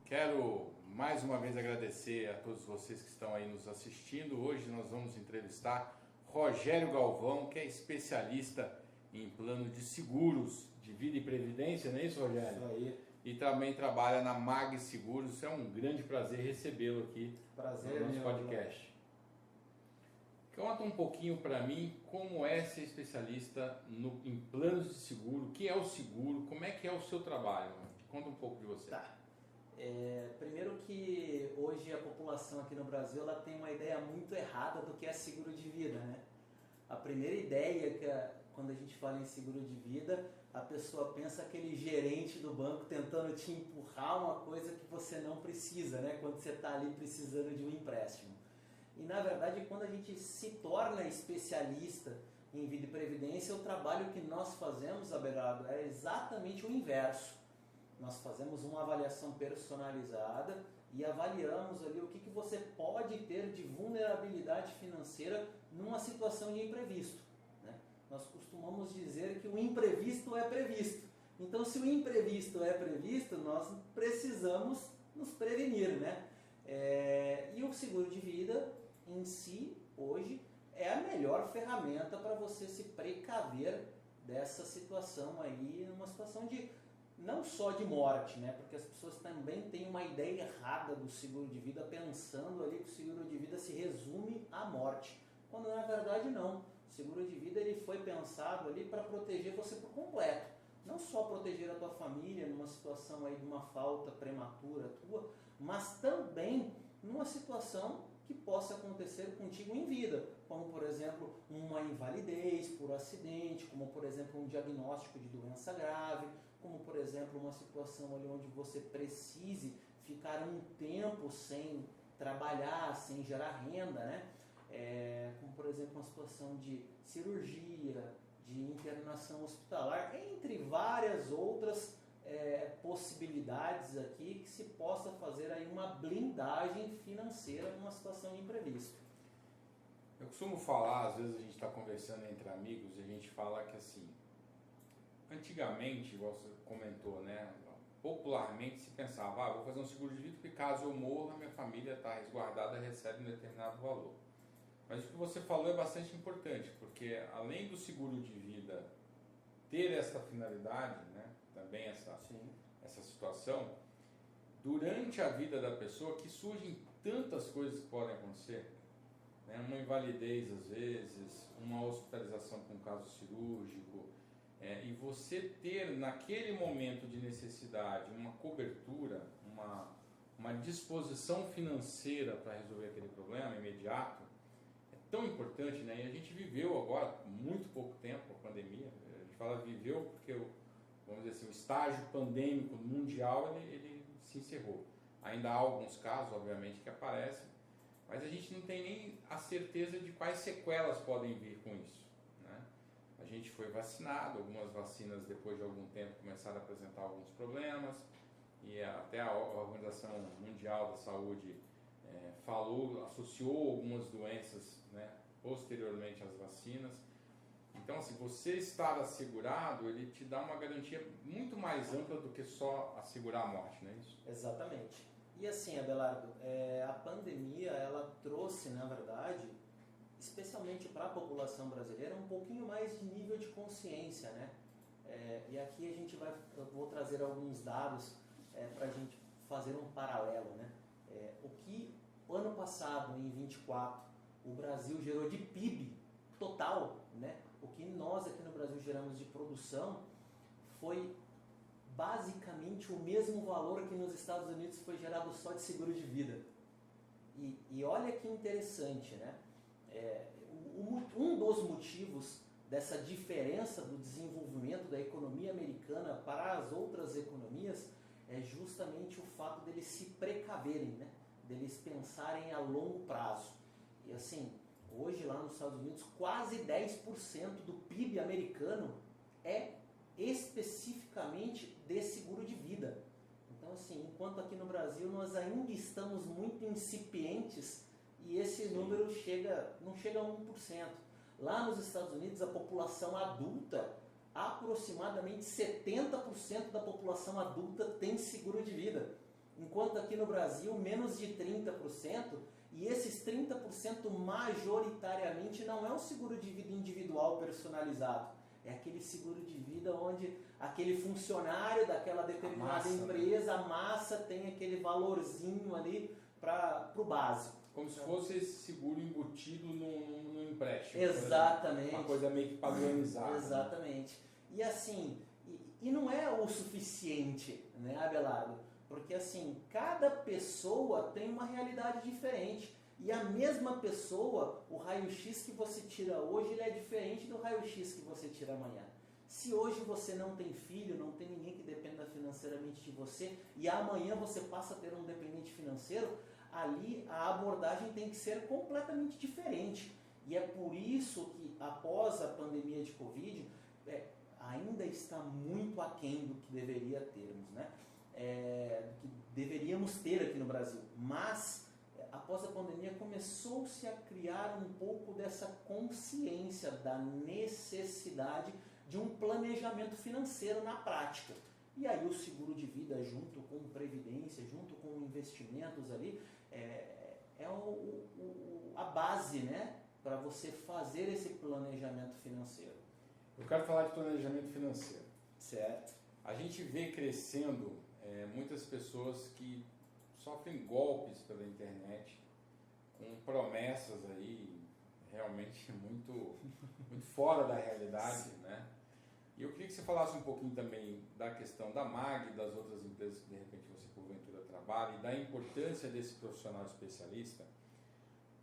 Quero mais uma vez agradecer a todos vocês que estão aí nos assistindo. Hoje nós vamos entrevistar Rogério Galvão, que é especialista em plano de seguros de vida e previdência, não é isso, Rogério? Isso aí. E também trabalha na Mag Seguros. É um grande prazer recebê-lo aqui no nosso podcast. Conta um pouquinho para mim como é ser especialista em planos de seguro, o que é o seguro, como é que é o seu trabalho? Conta um pouco de você. Tá. Primeiro que hoje a população aqui no Brasil ela tem uma ideia muito errada do que é seguro de vida, né? A primeira ideia que quando a gente fala em seguro de vida, a pessoa pensa aquele gerente do banco tentando te empurrar uma coisa que você não precisa, né? Quando você está ali precisando de um empréstimo. E na verdade, quando a gente se torna especialista em vida e previdência, o trabalho que nós fazemos, Abelardo, é exatamente o inverso. Nós fazemos uma avaliação personalizada e avaliamos ali o que você pode ter de vulnerabilidade financeira numa situação de imprevisto, né? Nós costumamos dizer que o imprevisto é previsto. Então, se o imprevisto é previsto, nós precisamos nos prevenir, né? E o seguro de vida em si, hoje, é a melhor ferramenta para você se precaver dessa situação aí, numa situação de não só de morte, né? Porque as pessoas também têm uma ideia errada do seguro de vida, pensando ali que o seguro de vida se resume à morte, quando na verdade não. O seguro de vida ele foi pensado ali para proteger você por completo, não só proteger a tua família numa situação aí de uma falta prematura tua, mas também numa situação que possa acontecer contigo em vida, como por exemplo uma invalidez por acidente, como por exemplo um diagnóstico de doença grave, como por exemplo uma situação ali onde você precise ficar um tempo sem trabalhar, sem gerar renda, né? Como por exemplo uma situação de cirurgia, de internação hospitalar, entre várias outras possibilidades aqui que se possa fazer aí uma blindagem financeira numa situação de imprevisto. Eu costumo falar, às vezes a gente está conversando entre amigos e a gente fala que assim, antigamente, igual você comentou, né, popularmente se pensava, vou fazer um seguro de vida porque caso eu morra, minha família está resguardada, recebe um determinado valor. Mas o que você falou é bastante importante, porque além do seguro de vida ter essa finalidade, né, também essa situação, durante a vida da pessoa que surgem tantas coisas que podem acontecer, né, uma invalidez às vezes, uma hospitalização com um caso cirúrgico, e você ter naquele momento de necessidade uma cobertura, uma disposição financeira para resolver aquele problema imediato, é tão importante, né? E a gente viveu agora, muito pouco tempo, a pandemia, a gente fala viveu porque, vamos dizer assim, o estágio pandêmico mundial ele se encerrou. Ainda há alguns casos, obviamente, que aparecem, mas a gente não tem nem a certeza de quais sequelas podem vir com isso. A gente foi vacinado, algumas vacinas depois de algum tempo começaram a apresentar alguns problemas e até a Organização Mundial da Saúde associou algumas doenças, né, posteriormente às vacinas. Então, assim, você estar assegurado, ele te dá uma garantia muito mais ampla do que só assegurar a morte, não é isso? Exatamente. E assim, Abelardo, a pandemia, ela trouxe, na verdade, especialmente para a população brasileira, um pouquinho mais de nível de consciência, né? E aqui eu vou trazer alguns dados para a gente fazer um paralelo, né? O que ano passado, em 24, o Brasil gerou de PIB total, né? O que nós aqui no Brasil geramos de produção foi basicamente o mesmo valor que nos Estados Unidos foi gerado só de seguro de vida. E olha que interessante, né? Um dos motivos dessa diferença do desenvolvimento da economia americana para as outras economias é justamente o fato deles se precaverem, né? Deles pensarem a longo prazo. E assim, hoje lá nos Estados Unidos, quase 10% do PIB americano é especificamente de seguro de vida. Então assim, enquanto aqui no Brasil nós ainda estamos muito incipientes e esse número não chega a 1%. Lá nos Estados Unidos, a população adulta, aproximadamente 70% da população adulta tem seguro de vida. Enquanto aqui no Brasil, menos de 30%, e esses 30% majoritariamente não é um seguro de vida individual personalizado. É aquele seguro de vida onde aquele funcionário daquela determinada empresa, a massa, tem aquele valorzinho ali para o básico. Como se fosse esse seguro embutido no empréstimo. Exatamente. Uma coisa meio que padronizada. Exatamente. E assim, e não é o suficiente, né, Abelardo? Porque assim, cada pessoa tem uma realidade diferente. E a mesma pessoa, o raio-x que você tira hoje, ele é diferente do raio-x que você tira amanhã. Se hoje você não tem filho, não tem ninguém que dependa financeiramente de você, e amanhã você passa a ter um dependente financeiro, ali a abordagem tem que ser completamente diferente. E é por isso que após a pandemia de Covid, ainda está muito aquém do que deveria termos, né? Do que deveríamos ter aqui no Brasil. Mas, após a pandemia, começou-se a criar um pouco dessa consciência da necessidade de um planejamento financeiro na prática. E aí o seguro de vida, junto com previdência, junto com investimentos ali, a base, né, para você fazer esse planejamento financeiro. Eu quero falar de planejamento financeiro. Certo. A gente vê crescendo muitas pessoas que sofrem golpes pela internet, com promessas aí realmente muito, muito fora da realidade, né? E eu queria que você falasse um pouquinho também da questão da MAG, das outras empresas que de repente você porventura trabalha, e da importância desse profissional especialista,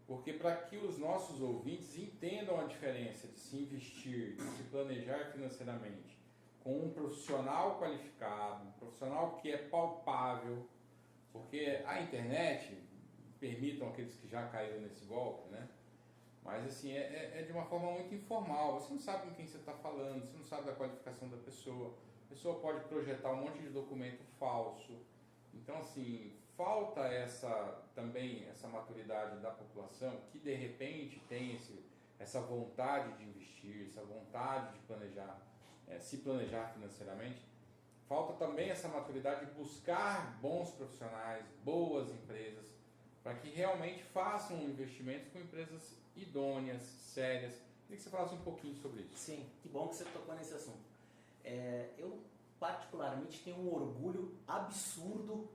porque para que os nossos ouvintes entendam a diferença de se investir, de se planejar financeiramente com um profissional qualificado, um profissional que é palpável, porque a internet, permitam aqueles que já caíram nesse golpe, né? Mas assim, é de uma forma muito informal, você não sabe com quem você está falando, você não sabe da qualificação da pessoa, a pessoa pode projetar um monte de documento falso. Então assim, falta também essa maturidade da população que de repente tem essa vontade de investir, essa vontade de planejar, se planejar financeiramente. Falta também essa maturidade de buscar bons profissionais, boas empresas, para que realmente façam investimentos com empresas idôneas, sérias. Queria que você falasse um pouquinho sobre isso. Sim, que bom que você tocou nesse assunto. Eu particularmente tenho um orgulho absurdo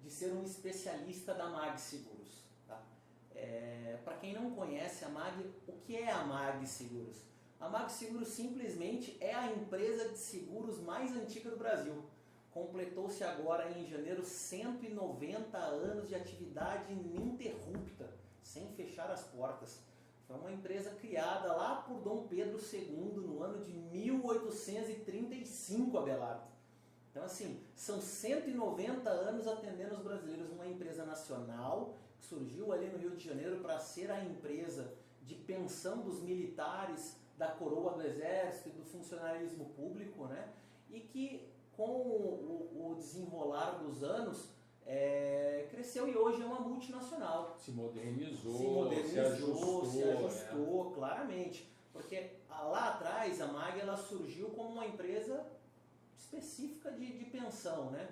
de ser um especialista da MAG Seguros. Tá? Para quem não conhece a MAG, o que é a MAG Seguros? A MAG Seguros simplesmente é a empresa de seguros mais antiga do Brasil. Completou-se agora em janeiro 190 anos de atividade ininterrupta, sem fechar as portas. Foi uma empresa criada lá por Dom Pedro II no ano de 1835, Abelardo. Então assim, são 190 anos atendendo os brasileiros, uma empresa nacional que surgiu ali no Rio de Janeiro para ser a empresa de pensão dos militares, da coroa do exército e do funcionalismo público, né? E que com o desenrolar dos anos cresceu e hoje é uma multinacional. Se modernizou, se ajustou, claramente. Porque lá atrás a MAG ela surgiu como uma empresa específica de pensão, né?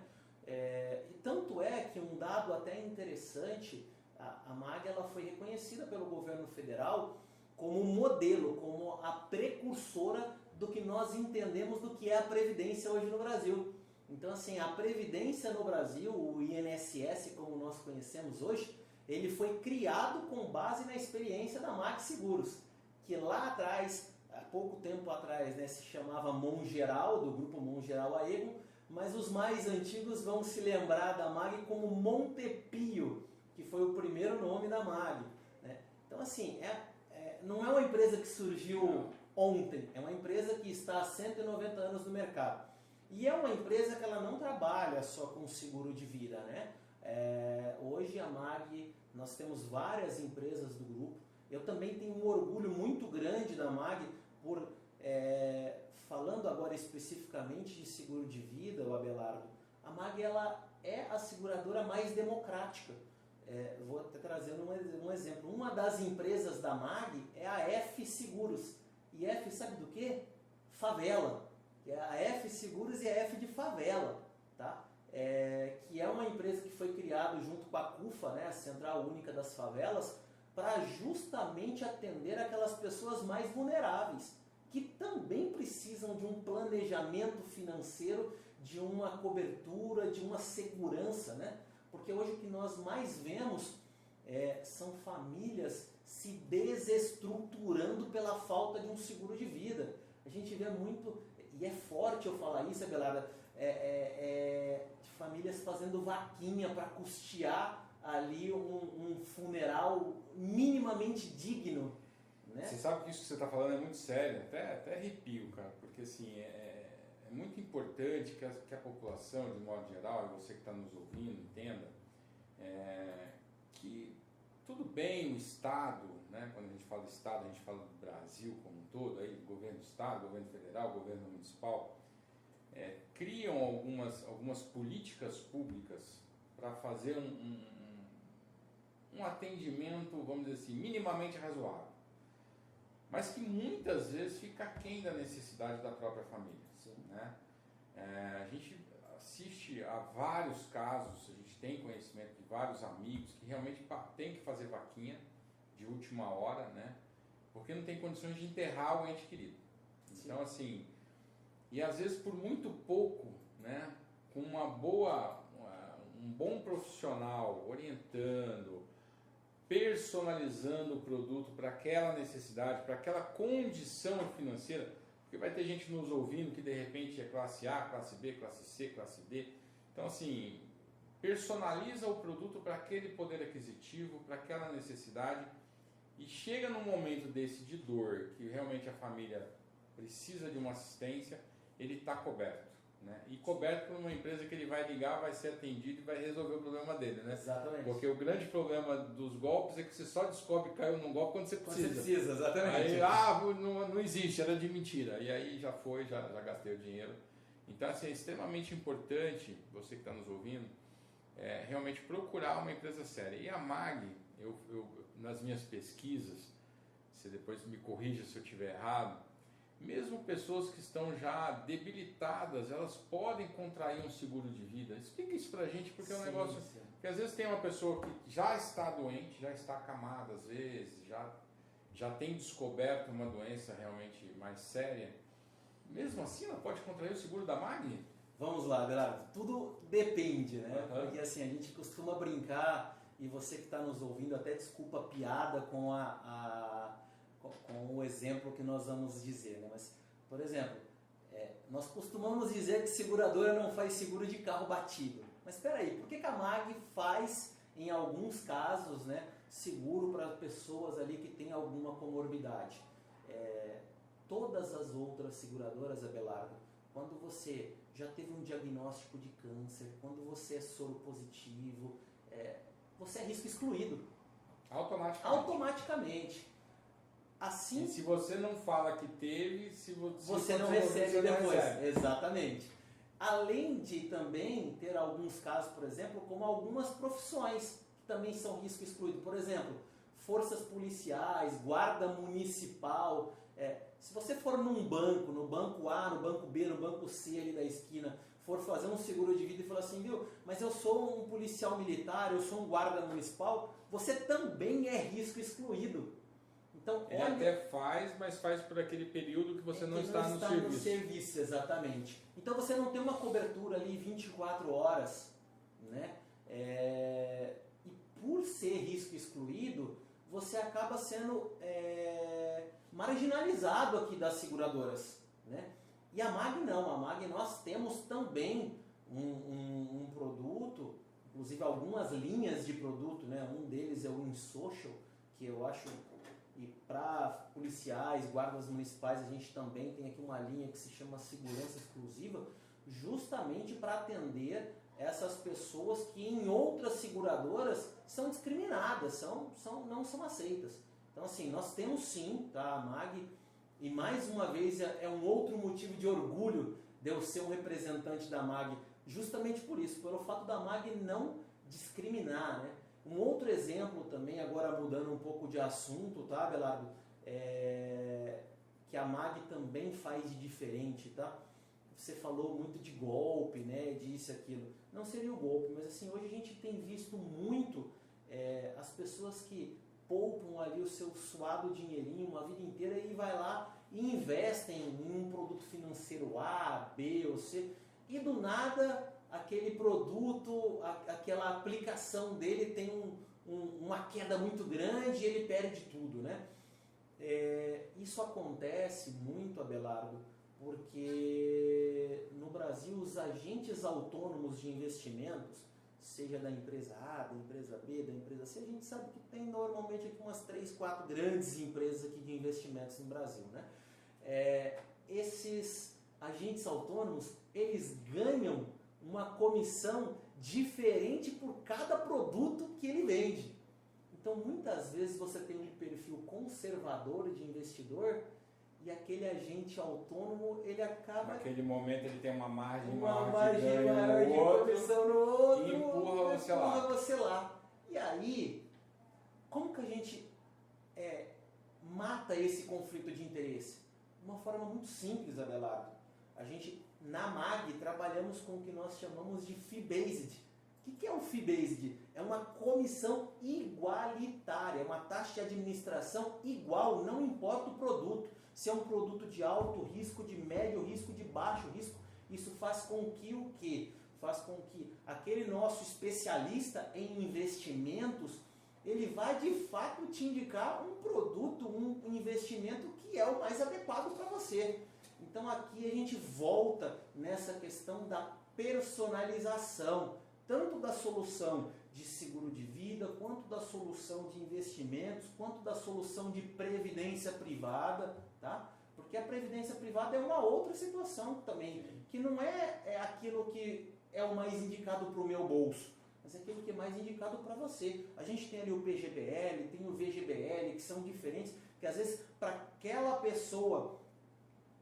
E tanto é que um dado até interessante, a MAG ela foi reconhecida pelo governo federal como um modelo, como a precursora do que nós entendemos do que é a Previdência hoje no Brasil. Então assim, a Previdência no Brasil, o INSS como nós conhecemos hoje, ele foi criado com base na experiência da MAG Seguros, que lá atrás, há pouco tempo atrás, né, se chamava Mongeral, do grupo Mongeral Aegon, mas os mais antigos vão se lembrar da MAG como Montepio, que foi o primeiro nome da MAG. Né? Então assim, não é uma empresa que surgiu ontem, é uma empresa que está há 190 anos no mercado. E é uma empresa que ela não trabalha só com seguro de vida, né? Hoje a MAG, nós temos várias empresas do grupo. Eu também tenho um orgulho muito grande da MAG por, falando agora especificamente de seguro de vida, o Abelardo, a MAG ela é a seguradora mais democrática. Vou até trazer um exemplo. Uma das empresas da MAG é a F Seguros. E F sabe do quê? Favela. A F Seguros e a F de favela. Tá? Que é uma empresa que foi criada junto com a CUFA, né, a Central Única das Favelas, para justamente atender aquelas pessoas mais vulneráveis, que também precisam de um planejamento financeiro, de uma cobertura, de uma segurança, né? Porque hoje o que nós mais vemos são famílias se desestruturando pela falta de um seguro de vida. A gente vê muito, e é forte eu falar isso, Abelarda, de famílias fazendo vaquinha para custear ali um funeral minimamente digno. Né? Você sabe que isso que você está falando é muito sério, até arrepio, cara, porque assim, é muito importante que a população, de modo geral, e você que está nos ouvindo, entenda que tudo bem o Estado, né, quando a gente fala Estado, a gente fala do Brasil como um todo, aí, governo do Estado, governo federal, governo municipal, criam algumas políticas públicas para fazer um atendimento, vamos dizer assim, minimamente razoável, mas que muitas vezes fica aquém da necessidade da própria família. Sim. Né? A gente assiste a vários casos, a gente tem conhecimento de vários amigos que realmente tem que fazer vaquinha de última hora, né? Porque não tem condições de enterrar o ente querido. Sim. Então, assim, e às vezes por muito pouco, né? Com um bom profissional orientando, personalizando o produto para aquela necessidade, para aquela condição financeira, porque vai ter gente nos ouvindo que de repente é classe A, classe B, classe C, classe D. Então, assim, personaliza o produto para aquele poder aquisitivo, para aquela necessidade, e chega num momento desse de dor, que realmente a família precisa de uma assistência, ele está coberto. Né? E coberto por uma empresa que ele vai ligar, vai ser atendido e vai resolver o problema dele, né? Exatamente. Porque o grande problema dos golpes é que você só descobre que caiu num golpe quando você precisa. Quando você precisa, exatamente. Aí, não existe, era de mentira. E aí já gastei o dinheiro. Então, assim, é extremamente importante, você que está nos ouvindo, realmente procurar uma empresa séria. E a MAG, eu nas minhas pesquisas, você depois me corrija se eu estiver errado, mesmo pessoas que estão já debilitadas, elas podem contrair um seguro de vida. Explica isso pra gente, porque é um negócio... Sim. Porque às vezes tem uma pessoa que já está doente, já está acamada às vezes, já tem descoberto uma doença realmente mais séria. Mesmo assim, ela pode contrair o seguro da MAG? Vamos lá, galera. Tudo depende, né? Uhum. Porque assim, a gente costuma brincar, e você que está nos ouvindo, até desculpa a piada com com o exemplo que nós vamos dizer, né? Mas, por exemplo, nós costumamos dizer que seguradora não faz seguro de carro batido. Mas espera aí, por que a MAG faz, em alguns casos, né, seguro para pessoas ali que têm alguma comorbidade? Todas as outras seguradoras, Abelardo, quando você já teve um diagnóstico de câncer, quando você é soro positivo, você é risco excluído. Automaticamente. Assim, e se você não fala que teve, você não recebe depois. Exatamente. Além de também ter alguns casos, por exemplo, como algumas profissões que também são risco excluído. Por exemplo, forças policiais, guarda municipal. Se você for num banco, no banco A, no banco B, no banco C ali da esquina, for fazer um seguro de vida e falar assim, viu, mas eu sou um policial militar, eu sou um guarda municipal, você também é risco excluído. Então, ele até faz, mas faz por aquele período que você não está no serviço. Exatamente. Então você não tem uma cobertura ali 24 horas, né? E por ser risco excluído, você acaba sendo marginalizado aqui das seguradoras, né? E a MAG não. A MAG nós temos também um produto, inclusive algumas linhas de produto, né? Um deles é o InSocial, que eu acho... E para policiais, guardas municipais, a gente também tem aqui uma linha que se chama Segurança Exclusiva, justamente para atender essas pessoas que em outras seguradoras são discriminadas, não são aceitas. Então, assim, nós temos sim, tá, a MAG, e mais uma vez é um outro motivo de orgulho de eu ser um representante da MAG justamente por isso, pelo fato da MAG não discriminar, né? Um outro exemplo também, agora mudando um pouco de assunto, tá, Abelardo? Que a MAG também faz de diferente, tá? Você falou muito de golpe, né, disso e aquilo. Não seria o golpe, mas assim, hoje a gente tem visto muito as pessoas que poupam ali o seu suado dinheirinho uma vida inteira e vai lá e investem em um produto financeiro A, B ou C, e do nada aquele produto, aquela aplicação dele tem uma queda muito grande e ele perde tudo, né? Isso acontece muito, Abelardo, porque no Brasil os agentes autônomos de investimentos, seja da empresa A, da empresa B, da empresa C, a gente sabe que tem normalmente aqui umas 3, 4 grandes empresas aqui de investimentos no Brasil, né? Esses agentes autônomos, eles ganham uma comissão diferente por cada produto que ele vende. Então, muitas vezes você tem um perfil conservador de investidor e aquele agente autônomo, ele acaba... Naquele momento ele tem uma margem maior de ganho no outro, comissão no outro, e empurra você lá. E aí, como que a gente mata esse conflito de interesse? De uma forma muito simples, Abelardo. A gente, na MAG, trabalhamos com o que nós chamamos de fee-based. O que é o fee-based? É uma comissão igualitária, uma taxa de administração igual, não importa o produto. Se é um produto de alto risco, de médio risco, de baixo risco, isso faz com que o quê? Faz com que aquele nosso especialista em investimentos, ele vai de fato te indicar um produto, um investimento que é o mais adequado para você. Então aqui a gente volta nessa questão da personalização, tanto da solução de seguro de vida, quanto da solução de investimentos, quanto da solução de previdência privada, tá? Porque a previdência privada é uma outra situação também, que não é aquilo que é o mais indicado para o meu bolso, mas é aquilo que é mais indicado para você. A gente tem ali o PGBL, tem o VGBL, que são diferentes, que às vezes para aquela pessoa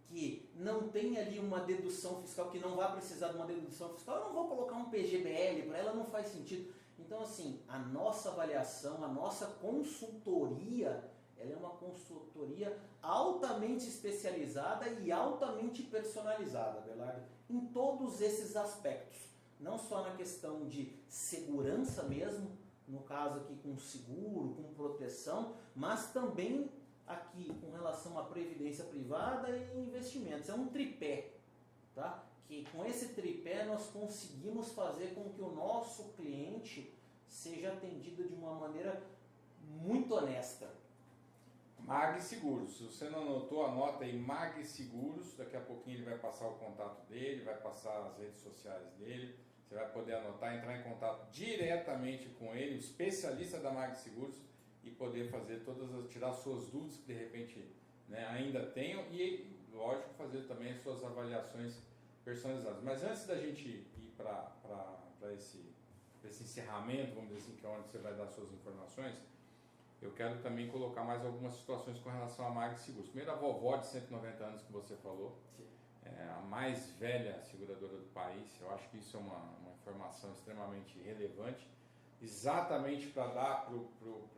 que não tem ali uma dedução fiscal, que não vai precisar de uma dedução fiscal, eu não vou colocar um PGBL, para ela não faz sentido. Então, assim, a nossa avaliação, a nossa consultoria, ela é uma consultoria altamente especializada e altamente personalizada, Abelardo, em todos esses aspectos. Não só na questão de segurança mesmo, no caso aqui com seguro, com proteção, mas também aqui com relação à previdência privada e investimentos. É um tripé, tá? Que com esse tripé nós conseguimos fazer com que o nosso cliente seja atendido de uma maneira muito honesta. MAG Seguros. Se você não anotou, anota aí MAG Seguros. Daqui a pouquinho ele vai passar o contato dele, vai passar as redes sociais dele. Você vai poder anotar, entrar em contato diretamente com ele, o especialista da MAG Seguros, e poder fazer tirar suas dúvidas que de repente, né, ainda tenham, e lógico fazer também as suas avaliações personalizadas. Mas antes da gente ir para esse encerramento, vamos dizer assim, que é onde você vai dar suas informações, eu quero também colocar mais algumas situações com relação à MAG Seguros. Primeiro, a vovó de 190 anos que você falou, a mais velha seguradora do país. Eu acho que isso é uma informação extremamente relevante, exatamente para dar para o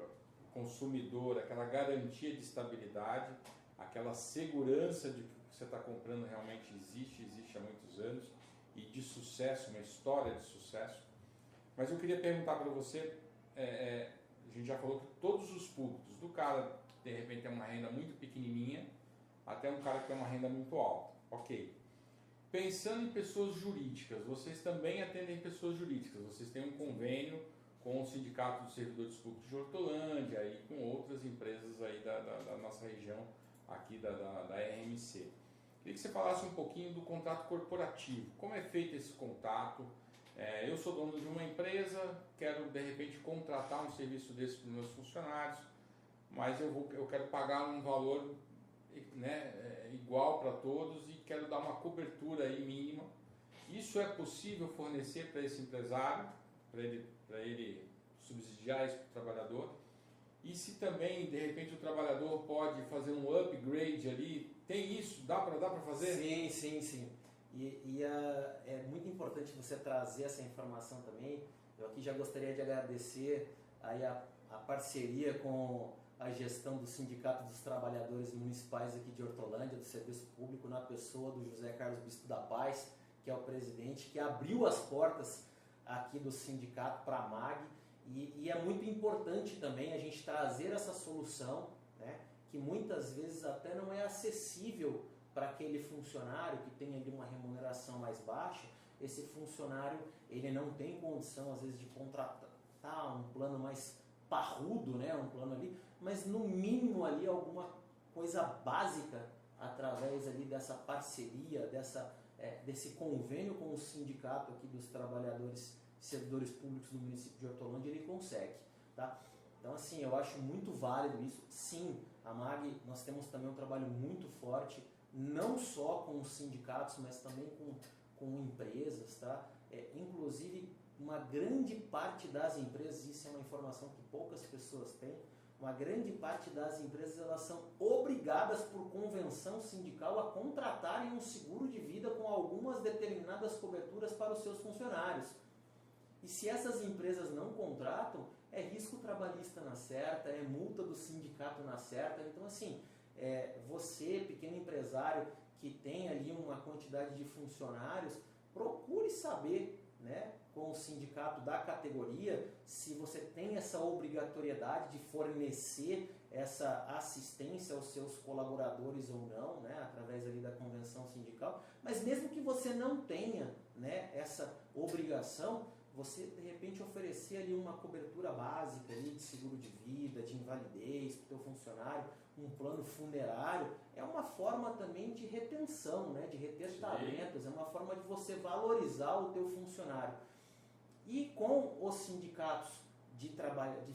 consumidor aquela garantia de estabilidade, aquela segurança de que o que você está comprando realmente existe há muitos anos, e de sucesso, uma história de sucesso. Mas eu queria perguntar para você, a gente já falou que todos os públicos, do cara que de repente tem uma renda muito pequenininha, até um cara que tem uma renda muito alta. Ok. Pensando em pessoas jurídicas, vocês também atendem pessoas jurídicas, vocês têm um convênio com o Sindicato dos Servidores Públicos de Hortolândia e com outras empresas aí da nossa região, aqui da RMC. Queria que você falasse um pouquinho do contrato corporativo. Como é feito esse contato? Eu sou dono de uma empresa, quero de repente contratar um serviço desse para os meus funcionários, mas eu quero pagar um valor, né, igual para todos e quero dar uma cobertura aí mínima. Isso é possível fornecer para esse empresário, para ele subsidiar isso para o trabalhador? E se também, de repente, o trabalhador pode fazer um upgrade ali, tem isso? Dá para fazer? Sim. É muito importante você trazer essa informação também. Eu aqui já gostaria de agradecer aí a parceria com a gestão do Sindicato dos Trabalhadores Municipais aqui de Hortolândia, do Serviço Público, na pessoa do José Carlos Bispo da Paz, que é o presidente, que abriu as portas aqui do sindicato para a MAG. E é muito importante também a gente trazer essa solução, né, que muitas vezes até não é acessível para aquele funcionário que tem ali uma remuneração mais baixa. Esse funcionário ele não tem condição às vezes de contratar um plano mais parrudo, né, um plano ali, mas no mínimo ali alguma coisa básica através ali dessa parceria, desse convênio com o sindicato aqui dos trabalhadores servidores públicos do município de Hortolândia, ele consegue, tá? Então assim, eu acho muito válido isso. Sim, a MAG, nós temos também um trabalho muito forte, não só com os sindicatos, mas também com empresas, tá? Inclusive, uma grande parte das empresas, isso é uma informação que poucas pessoas têm, uma grande parte das empresas elas são obrigadas por convenção sindical a contratarem um seguro de vida com algumas determinadas coberturas para os seus funcionários. E se essas empresas não contratam, é risco trabalhista na certa, é multa do sindicato na certa. Então, assim, você, pequeno empresário, que tem ali uma quantidade de funcionários, procure saber, né, com o sindicato da categoria, se você tem essa obrigatoriedade de fornecer essa assistência aos seus colaboradores ou não, né, através ali da convenção sindical. Mas mesmo que você não tenha, né, essa obrigação, você de repente oferecer ali uma cobertura básica ali de seguro de vida, de invalidez para o teu funcionário, um plano funerário, é uma forma também de retenção, né, de reter talentos, é uma forma de você valorizar o teu funcionário. E com os sindicatos de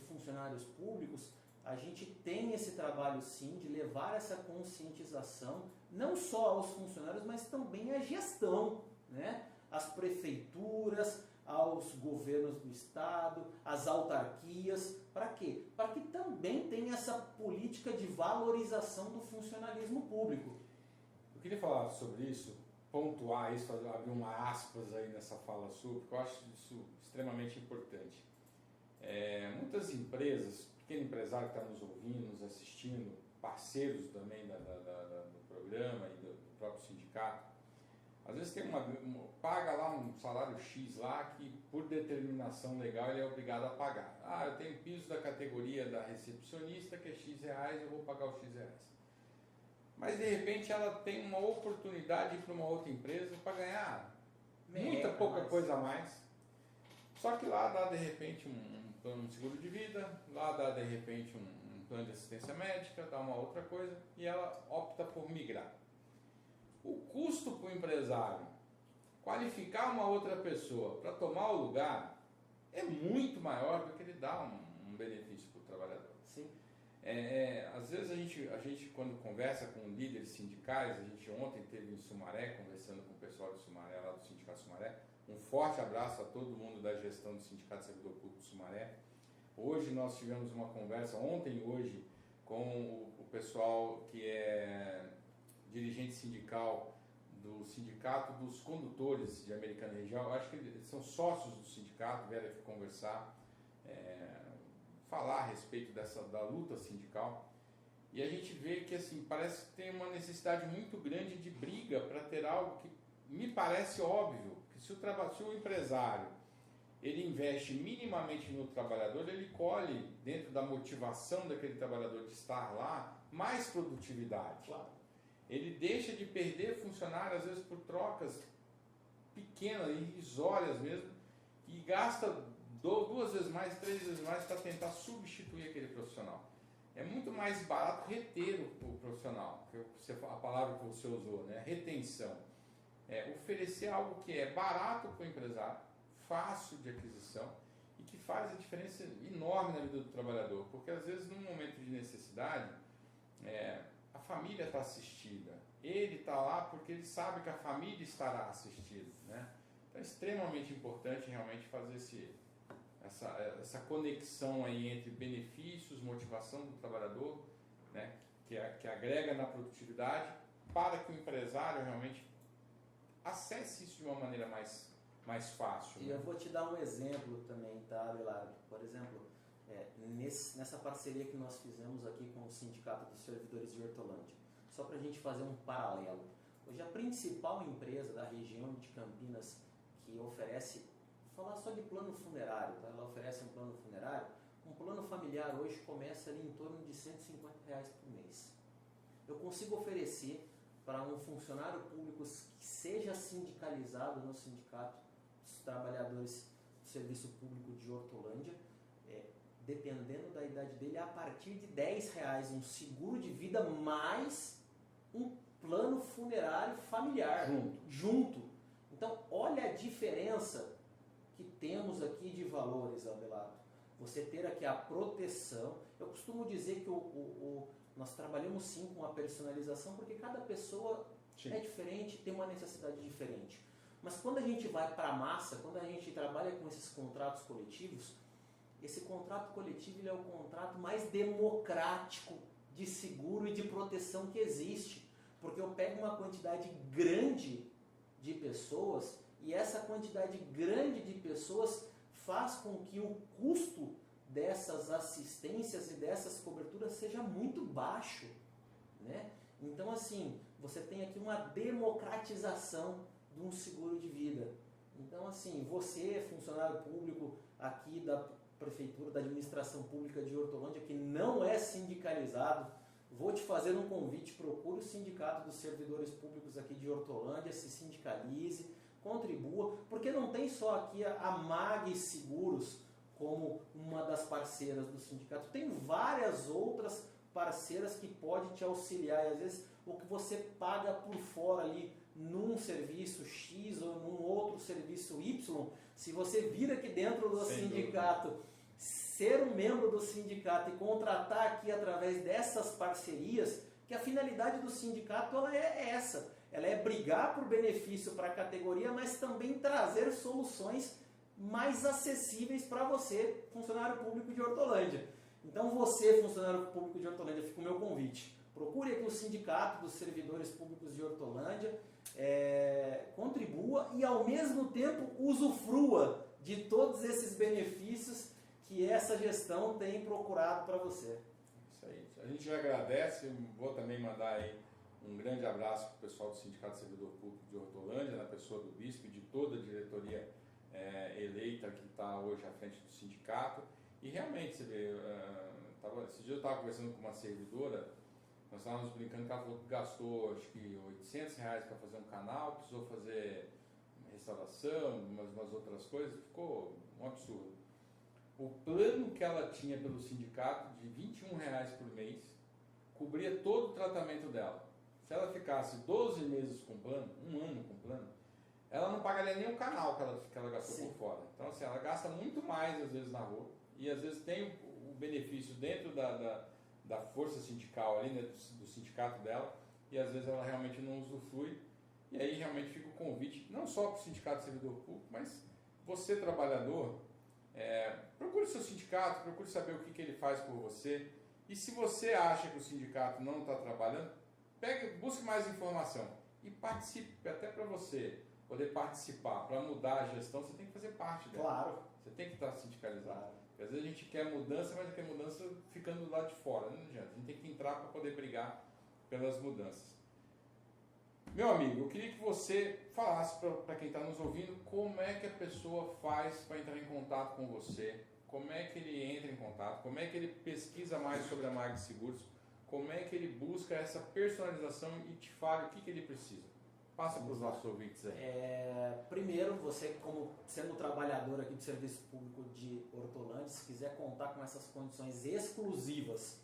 funcionários públicos, a gente tem esse trabalho sim de levar essa conscientização não só aos funcionários, mas também à gestão, né? Às prefeituras, aos governos do estado, às autarquias. Para quê? Para que também tenha essa política de valorização do funcionalismo público. Eu queria falar sobre isso, pontuar isso, abrir uma aspas aí nessa fala sua, porque eu acho isso extremamente importante. Muitas empresas, pequeno empresário que está nos ouvindo, nos assistindo, parceiros também do programa e do próprio sindicato, às vezes tem paga lá um salário X lá que por determinação legal ele é obrigado a pagar. Ah, eu tenho piso da categoria da recepcionista que é X reais, eu vou pagar os X reais. Mas de repente ela tem uma oportunidade de ir para uma outra empresa para ganhar muita pouca coisa a mais. Só que lá dá de repente um seguro de vida, lá dá de repente um plano de assistência médica, dá uma outra coisa e ela opta por migrar. O custo para o empresário qualificar uma outra pessoa para tomar o lugar é muito maior do que ele dá um benefício para o trabalhador. Sim. Às vezes a gente quando conversa com líderes sindicais, a gente ontem teve em Sumaré, conversando com o pessoal de Sumaré, lá do Sindicato Sumaré, um forte abraço a todo mundo da gestão do Sindicato Servidor Público de Sumaré. Hoje nós tivemos uma conversa, ontem e hoje, com o pessoal que é dirigente sindical do Sindicato dos Condutores de Americana Região. Eu acho que eles são sócios do sindicato, vieram aqui conversar, falar a respeito da luta sindical. E a gente vê que assim, parece que tem uma necessidade muito grande de briga para ter algo que me parece óbvio, que se o empresário ele investe minimamente no trabalhador, ele colhe, dentro da motivação daquele trabalhador de estar lá, mais produtividade. Claro. Ele deixa de perder funcionário, às vezes por trocas pequenas, irrisórias mesmo, e gasta 2 vezes mais, 3 vezes mais para tentar substituir aquele profissional. É muito mais barato reter o profissional, a palavra que você usou, né? Retenção. Oferecer algo que é barato para o empresário, fácil de aquisição e que faz a diferença enorme na vida do trabalhador, porque às vezes num momento de necessidade, a família está assistida, ele está lá porque ele sabe que a família estará assistida, né? Então é extremamente importante realmente fazer essa conexão aí entre benefícios, motivação do trabalhador, né? que agrega na produtividade, para que o empresário realmente acesse isso de uma maneira mais fácil. E né? eu vou te dar um exemplo também, tá, Abelardo? Por exemplo, nessa parceria que nós fizemos aqui com o Sindicato dos Servidores de Hortolândia, só para a gente fazer um paralelo. Hoje a principal empresa da região de Campinas que oferece, vou falar só de plano funerário, tá? Ela oferece um plano funerário, um plano familiar hoje começa ali em torno de R$ 150 por mês. Eu consigo oferecer para um funcionário público que seja sindicalizado no Sindicato dos Trabalhadores do Serviço Público de Hortolândia, dependendo da idade dele, a partir de R$ 10, um seguro de vida mais um plano funerário familiar junto. Então, olha a diferença que temos aqui de valores, Abelardo. Você ter aqui a proteção. Eu costumo dizer que nós trabalhamos sim com a personalização, porque cada pessoa é diferente, tem uma necessidade diferente. Mas quando a gente vai para a massa, quando a gente trabalha com esses contratos coletivos, esse contrato coletivo ele é o contrato mais democrático de seguro e de proteção que existe. Porque eu pego uma quantidade grande de pessoas e essa quantidade grande de pessoas faz com que o custo dessas assistências e dessas coberturas seja muito baixo, né? Então, assim, você tem aqui uma democratização de um seguro de vida. Então, assim, você, funcionário público aqui da Prefeitura, da Administração Pública de Hortolândia, que não é sindicalizado, vou te fazer um convite, procure o Sindicato dos Servidores Públicos aqui de Hortolândia, se sindicalize, contribua, porque não tem só aqui a MAG Seguros como uma das parceiras do sindicato, tem várias outras parceiras que podem te auxiliar, e às vezes o que você paga por fora ali num serviço X ou num outro serviço Y, se você vir aqui dentro do sindicato, ser um membro do sindicato e contratar aqui através dessas parcerias, que a finalidade do sindicato ela é essa, ela é brigar por benefício para a categoria, mas também trazer soluções mais acessíveis para você, funcionário público de Hortolândia. Então você, funcionário público de Hortolândia, fica o meu convite. Procure aqui o Sindicato dos Servidores Públicos de Hortolândia, contribua e ao mesmo tempo usufrua de todos esses benefícios que essa gestão tem procurado para você. Isso aí. A gente já agradece, vou também mandar aí um grande abraço para o pessoal do Sindicato Servidor Público de Hortolândia, na pessoa do bispo e de toda a diretoria eleita que está hoje à frente do sindicato. E realmente, você vê, esse dia eu estava conversando com uma servidora, nós estávamos brincando que ela falou que gastou acho que R$800 para fazer um canal, precisou fazer restauração, umas outras coisas, ficou um absurdo. O plano que ela tinha pelo sindicato de R$21 por mês cobria todo o tratamento dela. Se ela ficasse 12 meses com plano, um ano com plano, ela não pagaria nem o canal que ela gastou por fora. Então, assim, ela gasta muito mais, às vezes, na rua. E, às vezes, tem o benefício dentro da força sindical ali, né, do sindicato dela. E, às vezes, ela realmente não usufrui. E aí, realmente, fica o convite, não só para o Sindicato de Servidor Público, mas você, trabalhador, procure o seu sindicato, procure saber o que ele faz por você. E se você acha que o sindicato não está trabalhando, busque mais informação e participe, até para você poder participar, para mudar a gestão, você tem que fazer parte dela. Claro. Você tem que estar sindicalizado. Claro. Porque às vezes a gente quer mudança, mas quer mudança ficando do lado de fora. Não adianta. A gente tem que entrar para poder brigar pelas mudanças. Meu amigo, eu queria que você falasse para quem está nos ouvindo como é que a pessoa faz para entrar em contato com você, como é que ele entra em contato, como é que ele pesquisa mais sobre a MAG Seguros, como é que ele busca essa personalização e te fala o que ele precisa. Passa para os nossos ouvintes aí. Primeiro, você como sendo trabalhador aqui do Serviço Público de Hortolândia, se quiser contar com essas condições exclusivas,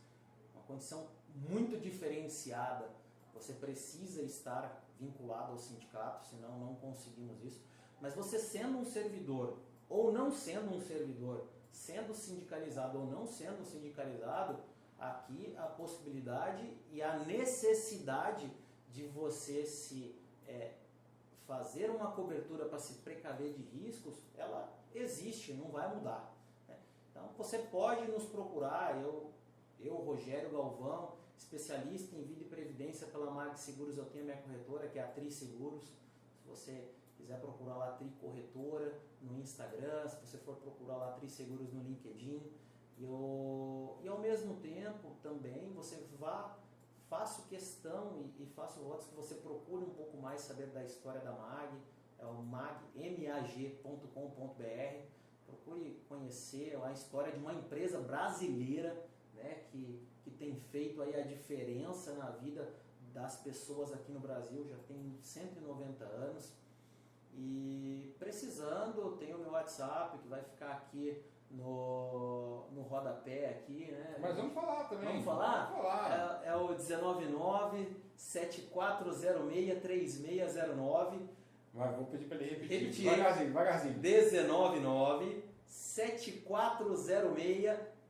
uma condição muito diferenciada, você precisa estar vinculado ao sindicato, senão não conseguimos isso. Mas você sendo um servidor ou não sendo um servidor, sendo sindicalizado ou não sendo sindicalizado, aqui a possibilidade e a necessidade de você fazer uma cobertura para se precaver de riscos, ela existe, não vai mudar, né? Então você pode nos procurar, eu Rogério Galvão, especialista em vida e previdência pela MAG Seguros, eu tenho a minha corretora, que é a Tri Seguros. você quiser procurar lá Tri Corretora no Instagram, se você for procurar lá Tri Seguros no LinkedIn, e ao mesmo tempo também você faço questão e faço votos que você procure um pouco mais saber da história da MAG, é o mag.com.br, procure conhecer a história de uma empresa brasileira, né, que tem feito aí a diferença na vida das pessoas aqui no Brasil, já tem 190 anos. E precisando, tem o meu WhatsApp que vai ficar aqui no rodapé aqui, né? Mas vamos falar também. Vamos falar? Vamos falar. É o 199-7406-3609. Mas vou pedir para ele repetir. Repetir. Devagarzinho.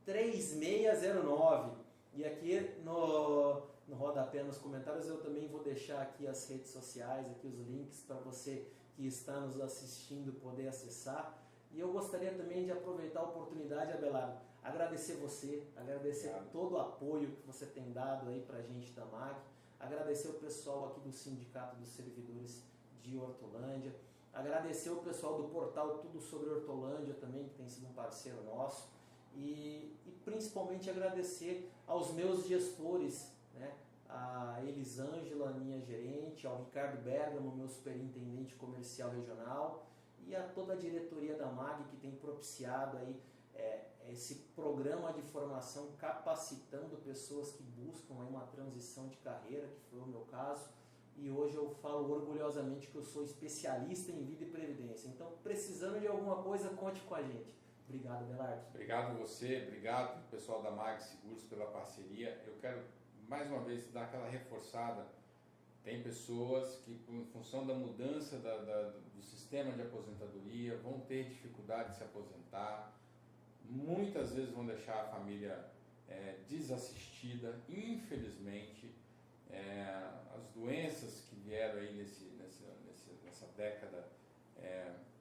199-7406-3609. E aqui no rodapé, nos comentários, eu também vou deixar aqui as redes sociais, aqui os links para você que está nos assistindo poder acessar. E eu gostaria também de aproveitar a oportunidade, Abelardo, agradecer você, agradecer todo o apoio que você tem dado aí para a gente da MAG, agradecer o pessoal aqui do Sindicato dos Servidores de Hortolândia, agradecer o pessoal do portal Tudo Sobre Hortolândia também, que tem sido um parceiro nosso, e principalmente agradecer aos meus gestores, né? A Elisângela, minha gerente, ao Ricardo Bergamo, meu superintendente comercial regional, e a toda a diretoria da MAG que tem propiciado aí esse programa de formação capacitando pessoas que buscam aí uma transição de carreira, que foi o meu caso, e hoje eu falo orgulhosamente que eu sou especialista em vida e previdência. Então, precisando de alguma coisa, conte com a gente. Obrigado, Belardo. Obrigado você, obrigado pessoal da MAG Seguros pela parceria. Eu quero mais uma vez dar aquela reforçada. Tem pessoas que, em função da mudança do sistema de aposentadoria, vão ter dificuldade de se aposentar, muitas vezes vão deixar a família desassistida, infelizmente. As doenças que vieram aí nessa década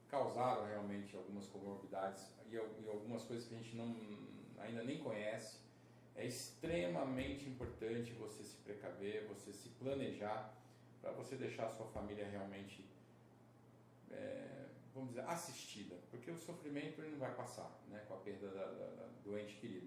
causaram realmente algumas comorbidades e algumas coisas que a gente ainda nem conhece. É extremamente importante você se precaver, você se planejar para você deixar a sua família realmente, vamos dizer, assistida. Porque o sofrimento ele não vai passar, né, com a perda do ente querido.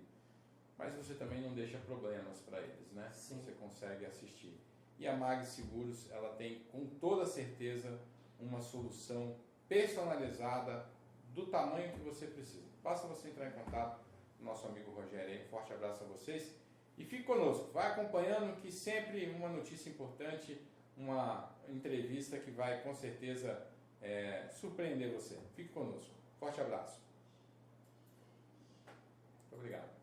Mas você também não deixa problemas para eles, né? Sim. Você consegue assistir. E a MAG Seguros, ela tem com toda certeza uma solução personalizada do tamanho que você precisa. Basta você entrar em contato com o nosso amigo Rogério aí. Um forte abraço a vocês e fique conosco. Vai acompanhando que sempre uma notícia importante, uma entrevista que vai com certeza surpreender você. Fique conosco. Forte abraço. Muito obrigado.